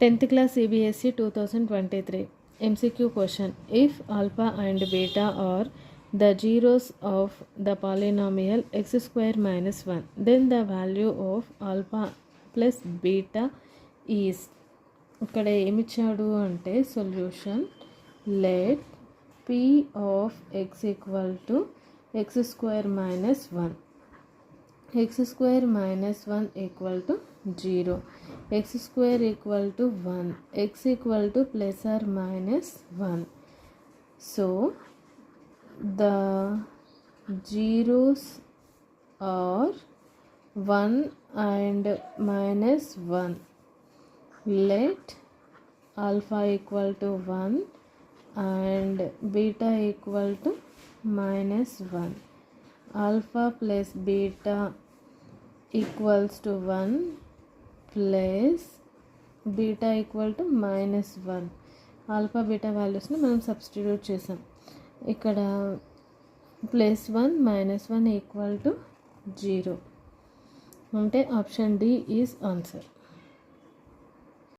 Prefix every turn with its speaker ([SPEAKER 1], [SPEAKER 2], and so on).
[SPEAKER 1] 10th class CBSE 2023 MCQ question. If alpha and beta are the zeros of the polynomial x square minus 1, then the value of alpha plus beta is. ఇక్కడ ఏమిచ్చాడు అంటే solution let p of x equal to x square minus 1. x square minus 1 equal to 0, x square equal to 1, x equal to plus or minus 1. So the zeros are 1 and minus 1. Let alpha equal to 1 and beta equal to minus 1. Alpha plus beta equals to 1 plus beta equal to minus 1. Alpha beta వాల్యూస్ని మనం substitute చేసాం. ఇక్కడ +1 -1 equal to 0 అంటే option D is answer.